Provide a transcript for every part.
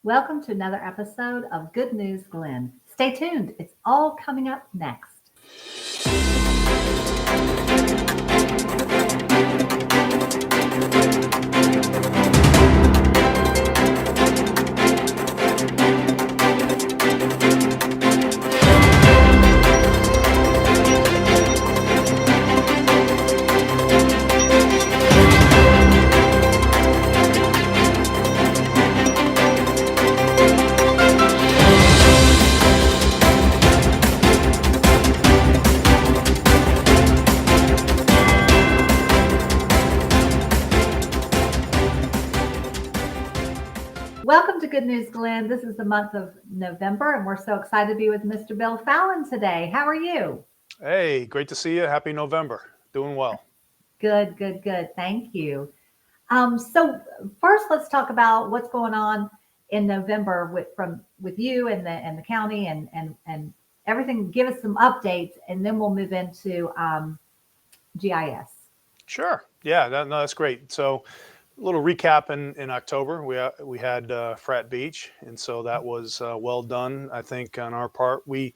Welcome to another episode of Good News Glynn. Stay tuned, it's all coming up next. Welcome to Good News Glynn. This is the month of November, and we're so excited to be with Mr. Bill Fallon today. How are you? Hey, great to see you. Happy November. Doing well. Good, good, good. Thank you. So first, let's talk about what's going on in November with you and the county and everything. Give us some updates, and then we'll move into GIS. Sure. Yeah, no, that's great. So, a little recap in October. We had Frat Beach, and so that was well done. I think on our part, we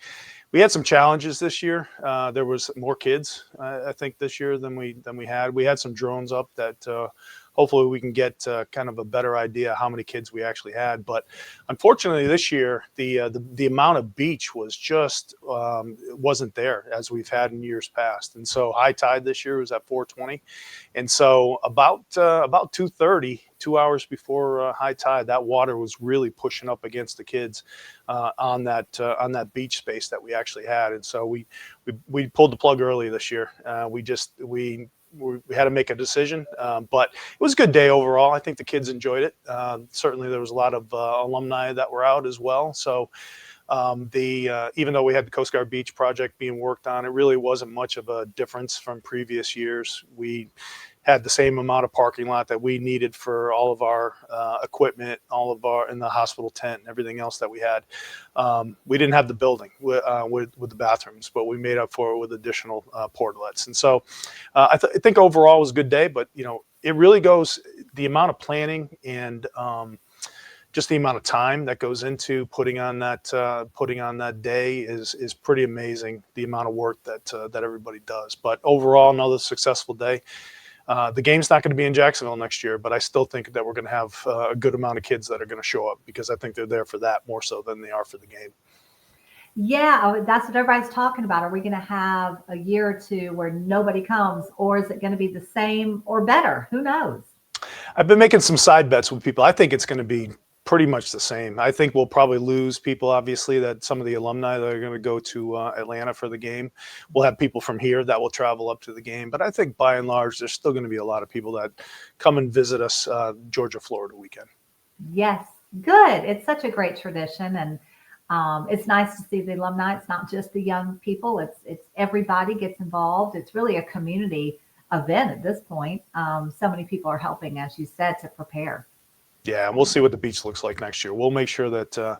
had some challenges this year. There was more kids, I think, this year than we had. We had some drones up that hopefully we can get kind of a better idea how many kids we actually had. But unfortunately, this year the amount of beach was just wasn't there as we've had in years past. And so high tide this year was at 4:20, and so about 2:30. 2 hours before high tide, that water was really pushing up against the kids on that beach space that we actually had, and so we pulled the plug early this year. We had to make a decision, but it was a good day overall. I think the kids enjoyed it. Certainly, there was a lot of alumni that were out as well. So the even though we had the Coast Guard Beach project being worked on, it really wasn't much of a difference from previous years. We had the same amount of parking lot that we needed for all of our equipment, all of our in the hospital tent and everything else that we had. We didn't have the building with the bathrooms, but we made up for it with additional portlets. And so I think overall it was a good day, but it really goes the amount of planning and just the amount of time that goes into putting on that day is pretty amazing. The amount of work that everybody does, but overall another successful day. The game's not going to be in Jacksonville next year, but I still think that we're going to have a good amount of kids that are going to show up because I think they're there for that more so than they are for the game. Yeah, that's what everybody's talking about. Are we going to have a year or two where nobody comes, or is it going to be the same or better? Who knows? I've been making some side bets with people. I think it's going to be pretty much the same. I think we'll probably lose people, obviously, that some of the alumni that are going to go to Atlanta for the game. We'll have people from here that will travel up to the game. But I think by and large, there's still going to be a lot of people that come and visit us Georgia, Florida weekend. Yes, good. It's such a great tradition, and it's nice to see the alumni. It's not just the young people. It's everybody gets involved. It's really a community event at this point. So many people are helping, as you said, to prepare. Yeah, and we'll see what the beach looks like next year. We'll make sure that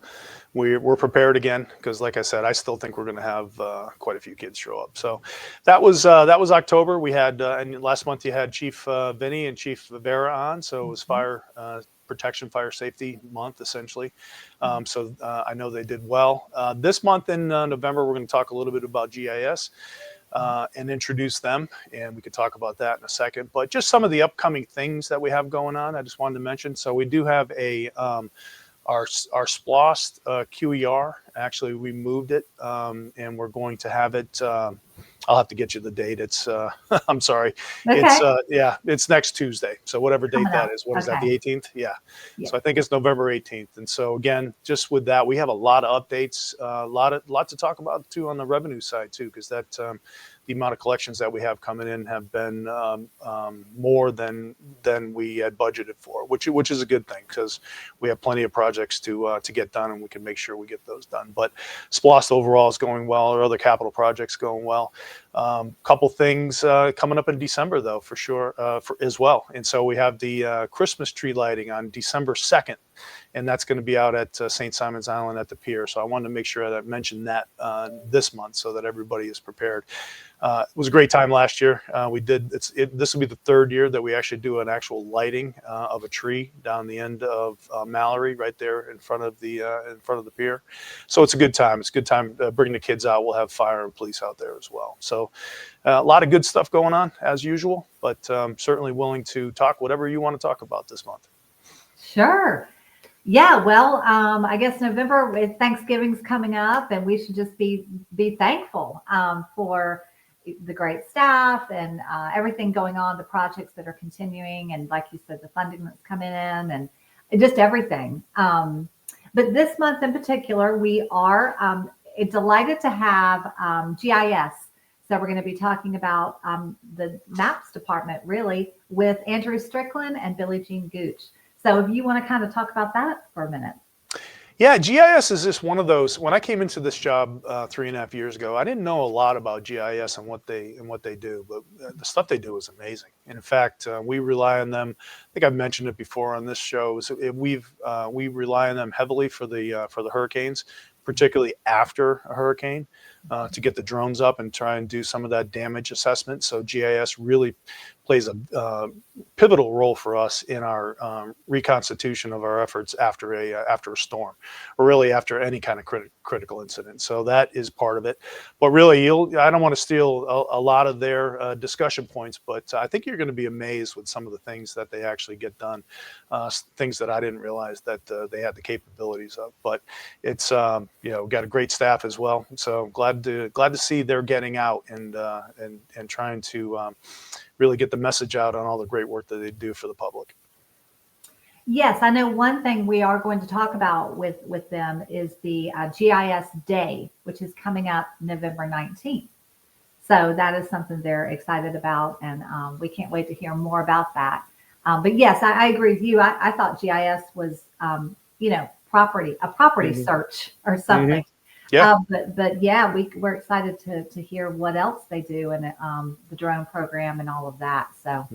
we're prepared again because, like I said, I still think we're going to have quite a few kids show up. So that was October. We had and last month you had Chief Vinny and Chief Vera on, so it was fire protection, fire safety month essentially. So I know they did well. This month in November, we're going to talk a little bit about GIS. And introduce them, and we could talk about that in a second. But just some of the upcoming things that we have going on, I just wanted to mention. So we do have our SPLOST QER. Actually, we moved it, and we're going to have it. I'll have to get you the date. It's I'm sorry. Okay. It's next Tuesday. So whatever date that is. What is that? Okay. The 18th? Yeah. Yeah. So I think it's November 18th. And so again, just with that, we have a lot of updates, a lot to talk about too on the revenue side too, because that the amount of collections that we have coming in have been more than we had budgeted for, which is a good thing because we have plenty of projects to get done, and we can make sure we get those done. But SPLOST overall is going well. Our other capital projects going well. Couple things coming up in December, though, for sure, as well. And so we have the Christmas tree lighting on December 2nd, and that's going to be out at St. Simon's Island at the pier. So I wanted to make sure that I mentioned that this month so that everybody is prepared. It was a great time last year. This will be the third year that we actually do an actual lighting of a tree down the end of Mallory, right there in front of the pier. So it's a good time. It's a good time bringing the kids out. We'll have fire and police out there as well. So a lot of good stuff going on as usual, but certainly willing to talk whatever you want to talk about this month. Sure. Yeah, well, I guess November with Thanksgiving's coming up, and we should just be thankful for the great staff and everything going on, the projects that are continuing, and like you said, the funding that's coming in, and just everything. But this month in particular, we are delighted to have GIS. So we're going to be talking about the maps department, really, with Andrew Strickland and Billie Jean Gooch. So if you want to kind of talk about that for a minute. Yeah, GIS is just one of those. When I came into this job 3.5 years ago, I didn't know a lot about GIS and what they do, but the stuff they do is amazing. In fact, we rely on them. I think I've mentioned it before on this show. So we rely on them heavily for the hurricanes, particularly after a hurricane, to get the drones up and try and do some of that damage assessment. So GIS really plays a pivotal role for us in our reconstitution of our efforts after a storm, or really after any kind of critical incident. So that is part of it. But really, I don't want to steal a lot of their discussion points, but I think you're going to be amazed with some of the things that they actually get done, things that I didn't realize that they had the capabilities of. But it's got a great staff as well. So glad to see they're getting out and trying to really get the message out on all the great work that they do for the public. Yes, I know one thing we are going to talk about with them is the GIS Day, which is coming up November 19th. So that is something they're excited about, and we can't wait to hear more about that. But yes, I agree with you. I thought GIS was, property Mm-hmm. search or something. Mm-hmm. Yeah. But yeah, we're excited to hear what else they do and the drone program and all of that. So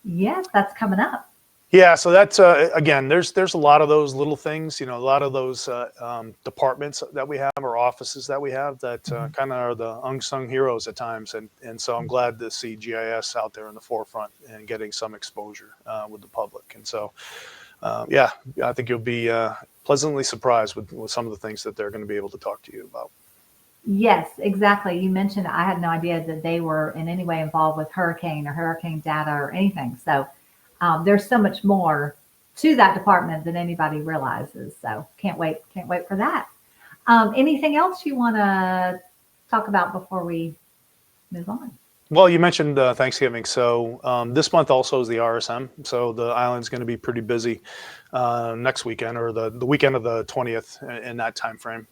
yes, that's coming up. Yeah, so that's again, there's a lot of those little things, a lot of those departments that we have or offices that we have that kind of are the unsung heroes at times, and so I'm glad to see GIS out there in the forefront and getting some exposure with the public, and so yeah, I think you'll be pleasantly surprised with some of the things that they're going to be able to talk to you about. Yes, exactly. You mentioned I had no idea that they were in any way involved with hurricane or hurricane data or anything. So there's so much more to that department than anybody realizes. So can't wait for that. Anything else you want to talk about before we move on? Well, you mentioned Thanksgiving. So this month also is the RSM. So the island's going to be pretty busy next weekend, or the weekend of the 20th in that time frame.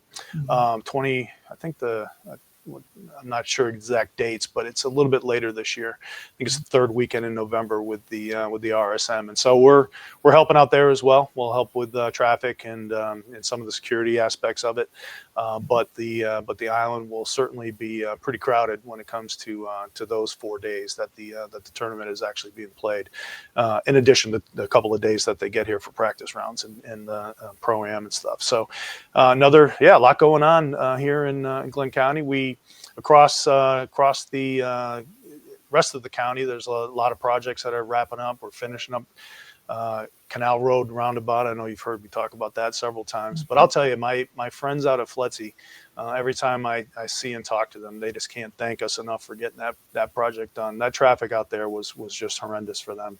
20, I think I'm not sure exact dates, but it's a little bit later this year. I think it's the third weekend in November with the RSM, and so we're helping out there as well. We'll help with traffic and some of the security aspects of it. But the island will certainly be pretty crowded when it comes to those 4 days that the tournament is actually being played. In addition to the couple of days that they get here for practice rounds and pro-am and stuff. So a lot going on here in Glynn County. We across the rest of the county, there's a lot of projects that are wrapping up. We're finishing up Canal Road roundabout. I know you've heard me talk about that several times, but I'll tell you, my friends out of FLETC, every time I see and talk to them, they just can't thank us enough for getting that project done. That traffic out there was just horrendous for them,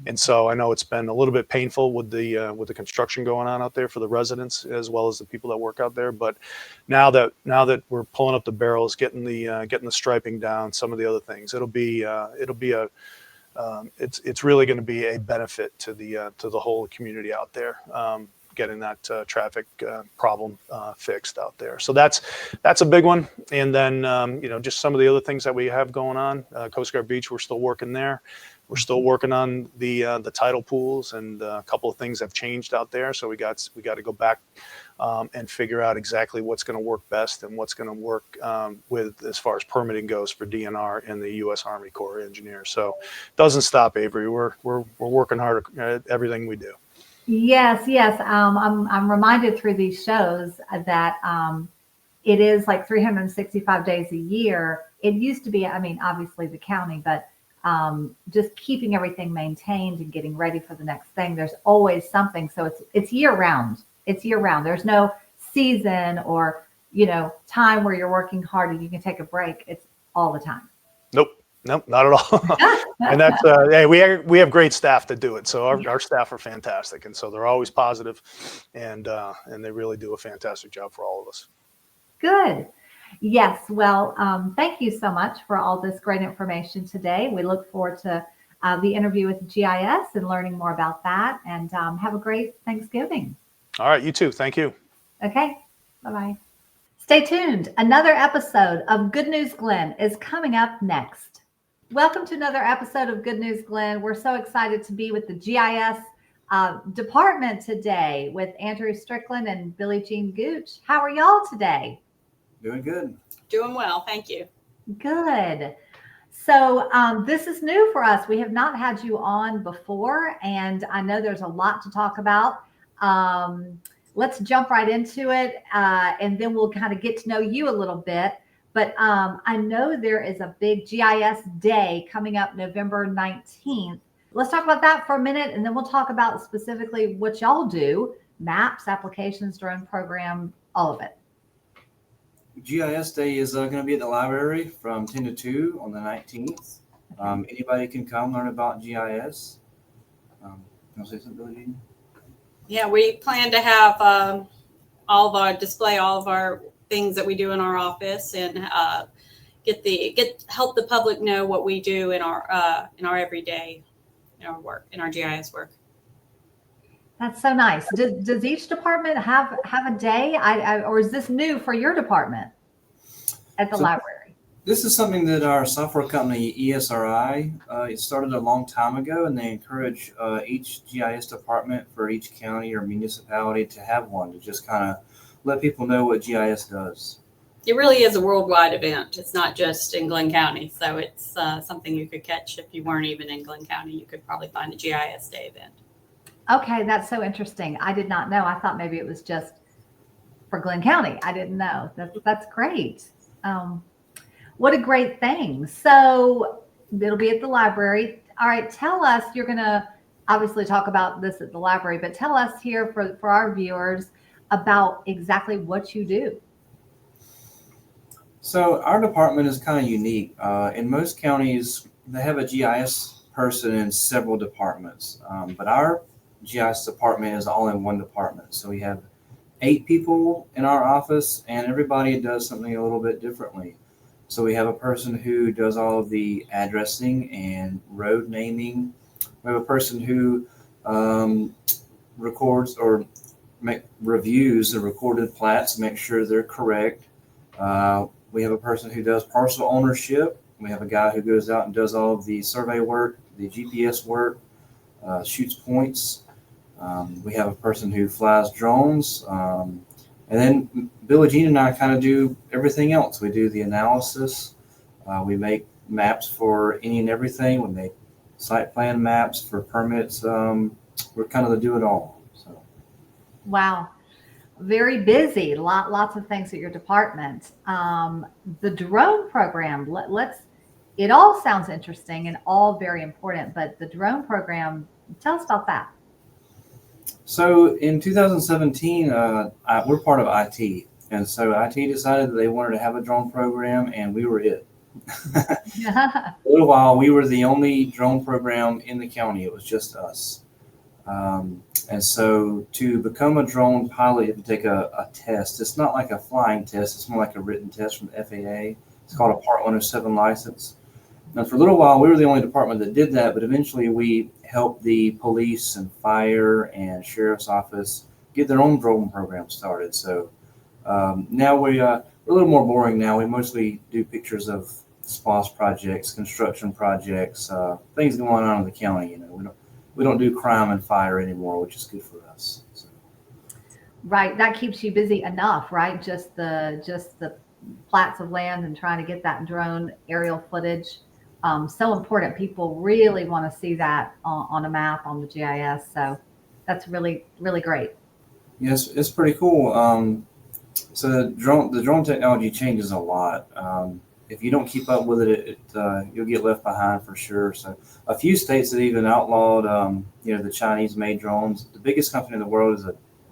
and so I know it's been a little bit painful with the construction going on out there for the residents as well as the people that work out there. But now that we're pulling up the barrels, getting the striping down, some of the other things, it's really going to be a benefit to the whole community out there. getting that traffic problem fixed out there. So that's a big one. And then just some of the other things that we have going on. Coast Guard Beach, we're still working there. We're still working on the tidal pools, and a couple of things have changed out there. So we got to go back and figure out exactly what's going to work best and what's going to work with as far as permitting goes for DNR and the U.S. Army Corps of Engineers. So it doesn't stop, Avery. We're working hard at everything we do. Yes, yes. I'm reminded through these shows that it is like 365 days a year. It used to be, I mean, obviously the county, but just keeping everything maintained and getting ready for the next thing. There's always something. So it's year round. It's year round. There's no season or, time where you're working hard and you can take a break. It's all the time. Nope, not at all. And that's, hey, we have great staff to do it. So our staff are fantastic. And so they're always positive, and they really do a fantastic job for all of us. Good. Yes. Well, thank you so much for all this great information today. We look forward to the interview with GIS and learning more about that. And have a great Thanksgiving. All right. You too. Thank you. Okay. Bye-bye. Stay tuned. Another episode of Good News Glynn is coming up next. Welcome to another episode of Good News Glynn. We're so excited to be with the GIS department today with Andrew Strickland and Billie Jean Gooch. How are y'all today? Doing good. Doing well. Thank you. Good. So this is new for us. We have not had you on before, and I know there's a lot to talk about. Let's jump right into it, and then we'll kind of get to know you a little bit. But I know there is a big GIS day coming up November 19th. Let's talk about that for a minute, and then we'll talk about specifically what y'all do, maps, applications, drone program, all of it. GIS Day is going to be at the library from 10 to 2 on the 19th. Anybody can come learn about GIS. You want to say something, Billie Jean? Yeah, we plan to have all of our things that we do in our office, and help the public know what we do in our everyday, in our GIS work. That's so nice. Does each department have a day? Or is this new for your department at the library? This is something that our software company, ESRI, it started a long time ago, and they encourage each GIS department for each county or municipality to have one to just kind of let people know what GIS does. It really is a worldwide event. It's not just in Glynn County. So it's something you could catch if you weren't even in Glynn County. You could probably find a GIS Day event. Okay, that's so interesting. I did not know. I thought maybe it was just for Glynn County. I didn't know. That's great. What a great thing. So it'll be at the library. All right, tell us, you're going to obviously talk about this at the library, but tell us here for our viewers about exactly what you do. So our department is kind of unique. In most counties, they have a GIS person in several departments, but our GIS department is all in one department. So we have 8 people in our office, and everybody does something a little bit differently. So we have a person who does all of the addressing and road naming. We have a person who records or reviews the recorded plats, make sure they're correct. We have a person who does parcel ownership. We have a guy who goes out and does all of the survey work, the GPS work, shoots points. We have a person who flies drones. And then Billie Jean and I kind of do everything else. We do the analysis. We make maps for any and everything. We make site plan maps for permits. We're kind of the do-it-all. So. Wow. Very busy. Lots of things at your department. The drone program, it all sounds interesting and all very important, but the drone program, tell us about that. So in 2017, we're part of IT. And so IT decided that they wanted to have a drone program, and we were it. For a little while, we were the only drone program in the county. It was just us. And so to become a drone pilot, you have to take a test. It's not like a flying test. It's more like a written test from the FAA. It's called a Part 107 license. And for a little while, we were the only department that did that, but eventually we helped the police and fire and sheriff's office get their own drone program started. So now we're a little more boring now. We mostly do pictures of SPOS projects, construction projects, things going on in the county. You know, we don't do crime and fire anymore, which is good for us. So. Right. That keeps you busy enough, right? Just the plats of land and trying to get that drone aerial footage. So important. People really want to see that on a map on the GIS. So that's really, really great. Yes, it's pretty cool. So the drone technology changes a lot. If you don't keep up with it, you'll get left behind for sure. So a few states have even outlawed, the Chinese-made drones. The biggest company in the world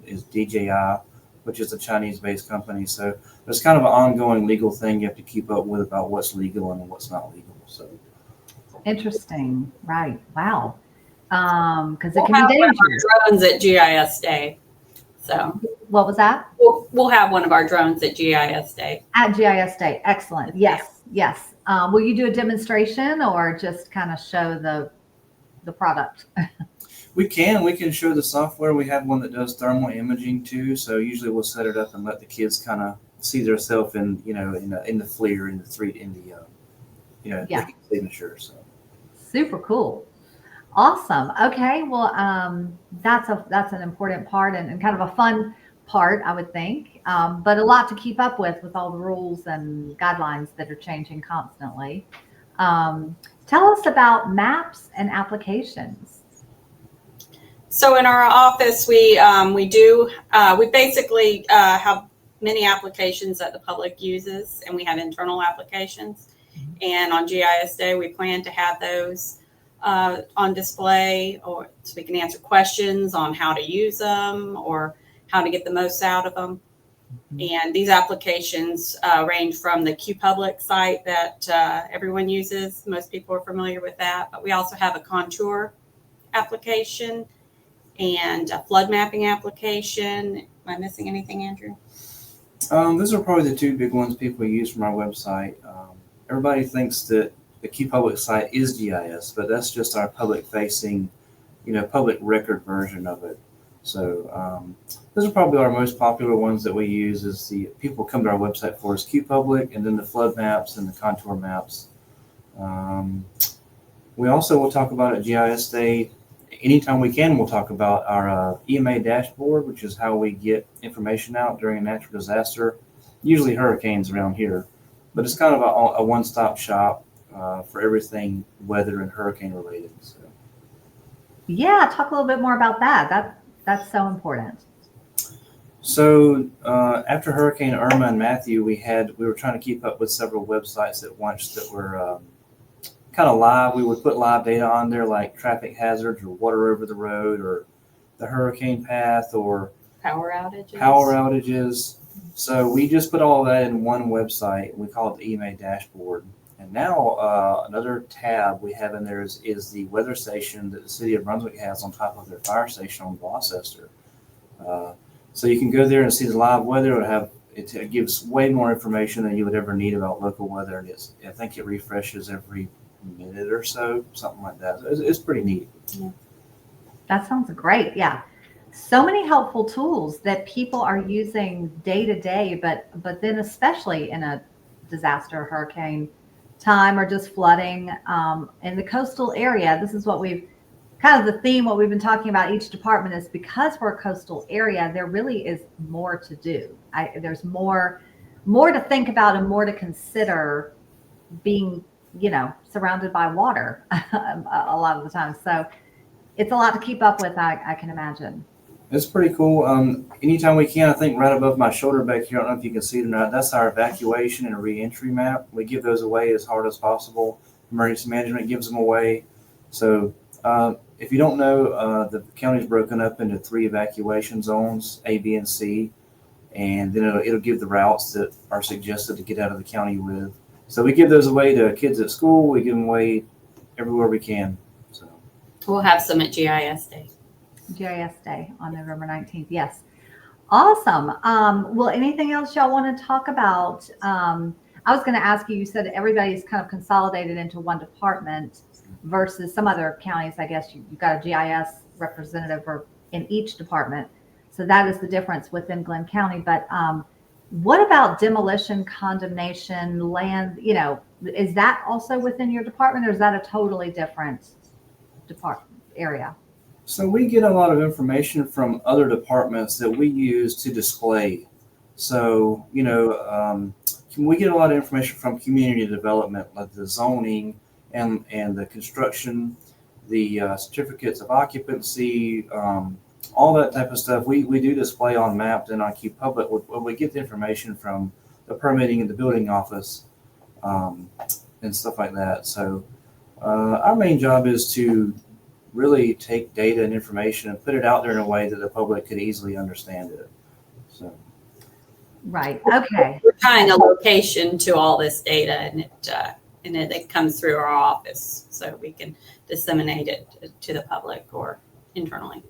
is DJI, which is a Chinese-based company. So there's kind of an ongoing legal thing you have to keep up with about what's legal and what's not legal. So Interesting. Right. Wow. Because it We'll can have be one of dangerous. our drones at GIS Day. So What was that? we'll have one of our drones at GIS Day. At GIS Day. Excellent. Yes. Yes. Will you do a demonstration or just kind of show the product? we can show the software. We have one that does thermal imaging too. So usually we'll set it up and let the kids kind of see themselves in the FLIR, in the Yeah. signature. So. Super cool. Awesome. Okay. Well, that's an important part and kind of a fun part, I would think, but a lot to keep up with all the rules and guidelines that are changing constantly. Tell us about maps and applications. So in our office, we basically have many applications that the public uses, and we have internal applications. And on GIS Day, we plan to have those on display, or so we can answer questions on how to use them or how to get the most out of them. And these applications range from the QPublic site that everyone uses. Most people are familiar with that. But we also have a contour application and a flood mapping application. Am I missing anything, Andrew? Those are probably the two big ones people use from our website. Everybody thinks that the QPublic site is GIS, but that's just our public-facing, public record version of it. So those are probably our most popular ones that we use. Is the people come to our website for is QPublic, and then the flood maps and the contour maps. We also will talk about at GIS Day. Anytime we can, we'll talk about our EMA dashboard, which is how we get information out during a natural disaster, usually hurricanes around here. But it's kind of a one-stop shop for everything weather and hurricane related. So. Yeah, talk a little bit more about that. That's so important. So after Hurricane Irma and Matthew, we were trying to keep up with several websites at once that were kind of live. We would put live data on there, like traffic hazards or water over the road or the hurricane path or Power outages. So we just put all that in one website. We call it the EMA dashboard. And now another tab we have in there is the weather station that the city of Brunswick has on top of their fire station on Gloucester. So you can go there and see the live weather. It gives way more information than you would ever need about local weather. And I think it refreshes every minute or so, something like that. So it's pretty neat. Yeah. That sounds great. Yeah. So many helpful tools that people are using day to day, but then especially in a disaster, hurricane time, or just flooding in the coastal area. This is what we've kind of the theme, what we've been talking about each department is because we're a coastal area, there really is more to do. There's more to think about and more to consider being, surrounded by water a lot of the time. So it's a lot to keep up with, I can imagine. It's pretty cool. Anytime we can, I think right above my shoulder back here, I don't know if you can see it or not, that's our evacuation and reentry map. We give those away as hard as possible. Emergency management gives them away. So if you don't know, the county's broken up into 3 evacuation zones, A, B, and C. And then it'll give the routes that are suggested to get out of the county with. So we give those away to kids at school. We give them away everywhere we can. So We'll have some at GIS Day. GIS Day on November 19th. Yes. Awesome. Well, anything else y'all want to talk about? I was going to ask you, you said everybody's kind of consolidated into one department versus some other counties. I guess you've got a GIS representative in each department. So that is the difference within Glynn County. But what about demolition, condemnation, land? Is that also within your department, or is that a totally different department area? So we get a lot of information from other departments that we use to display. So, we get a lot of information from community development, like the zoning and the construction, the certificates of occupancy, all that type of stuff. We do display on maps and on Q Public when we get the information from the permitting and the building office, and stuff like that. So our main job is to really take data and information and put it out there in a way that the public could easily understand it. So. Right. Okay. We're tying a location to all this data, and it comes through our office, so we can disseminate it to the public or internally.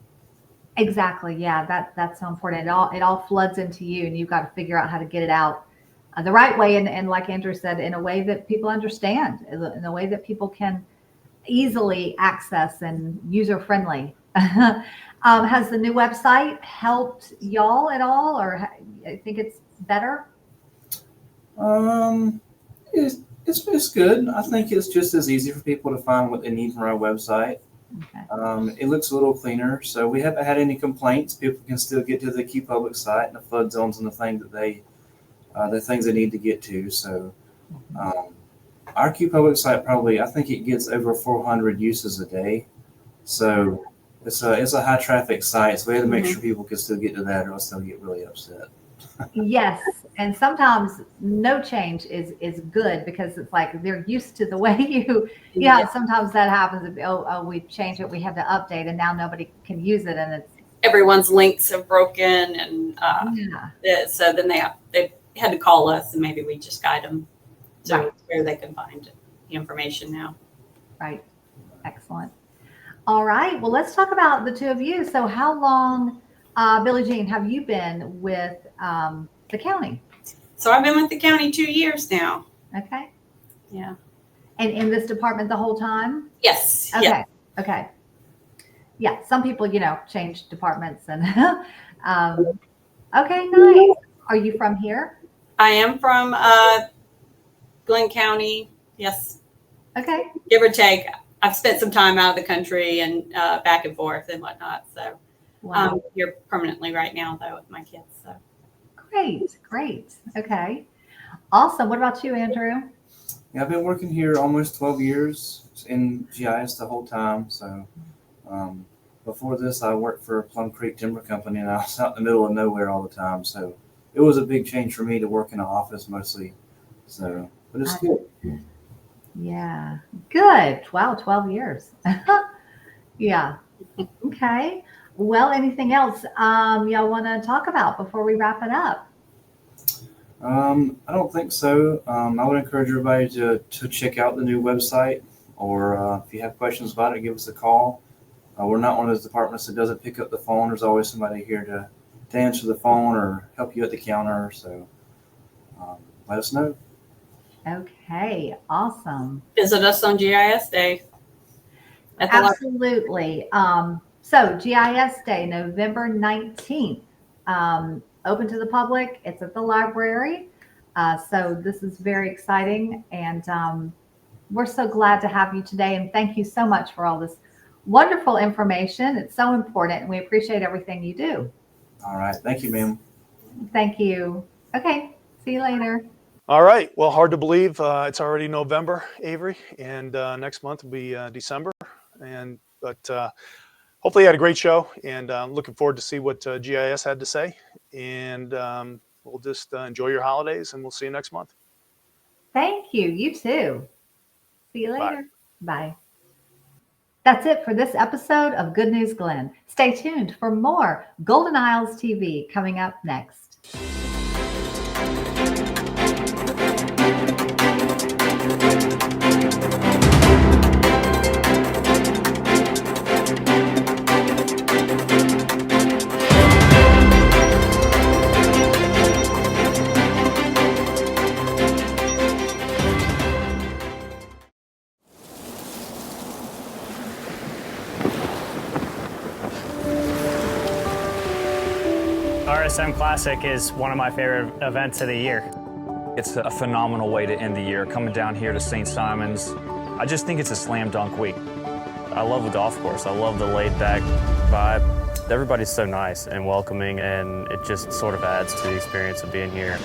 Exactly. Yeah, that's so important. It all floods into you, and you've got to figure out how to get it out the right way, and like Andrew said, in a way that people understand, in a way that people can easily access and user friendly. Has the new website helped y'all at all, or I think it's better? It's good. I think it's just as easy for people to find what they need from our website. Okay. It looks a little cleaner, so we haven't had any complaints. People can still get to the Q Public site and the flood zones and the things they need to get to. So our Q Public site I think it gets over 400 uses a day. So it's a high traffic site, so we had to make sure people could still get to that, or else they'll get really upset. Yes, and sometimes no change is good, because it's like they're used to the way sometimes that happens. We changed it, we have to update, and now nobody can use it, and it's Everyone's links have broken, and so then they had to call us, and maybe we just guide them to where they can find the information now. Right. Excellent. All right. Well, let's talk about the two of you. So how long, Billie Jean, have you been with the county? So I've been with the county 2 years now. Okay. Yeah. And in this department the whole time? Yes. Okay. Yeah. Okay. Yeah. Some people, change departments and, okay, nice. Are you from here? I am from Glynn County. Yes. Okay. Give or take. I've spent some time out of the country and back and forth and whatnot. So Wow. here permanently right now, though, with my kids. So Great. Okay. Awesome. What about you, Andrew? Yeah, I've been working here almost 12 years in GIS the whole time. So before this, I worked for Plum Creek Timber Company, and I was out in the middle of nowhere all the time. So it was a big change for me to work in an office mostly. So, but it's good. Yeah. Good. Wow. 12 years. Yeah. Okay. Well, anything else y'all want to talk about before we wrap it up? I don't think so. I would encourage everybody to check out the new website, or if you have questions about it, give us a call. We're not one of those departments that doesn't pick up the phone. There's always somebody here to answer the phone or help you at the counter. So let us know. Okay. Awesome. visit us on GIS Day. Absolutely. So GIS Day, November 19th, open to the public. It's at the library. So this is very exciting, and we're so glad to have you today. And thank you so much for all this wonderful information. It's so important, and we appreciate everything you do. All right. Thank you, ma'am. Thank you. Okay. See you later. All right. Well, hard to believe it's already November, Avery, and next month will be December. But hopefully you had a great show, and looking forward to see what GIS had to say. And we'll just enjoy your holidays, and we'll see you next month. Thank you. You too. See you Bye. later. Bye. That's it for this episode of Good News Glynn. Stay tuned for more Golden Isles TV coming up next. RSM Classic is one of my favorite events of the year. It's a phenomenal way to end the year, coming down here to St. Simon's. I just think it's a slam dunk week. I love the golf course. I love the laid back vibe. Everybody's so nice and welcoming, and it just sort of adds to the experience of being here.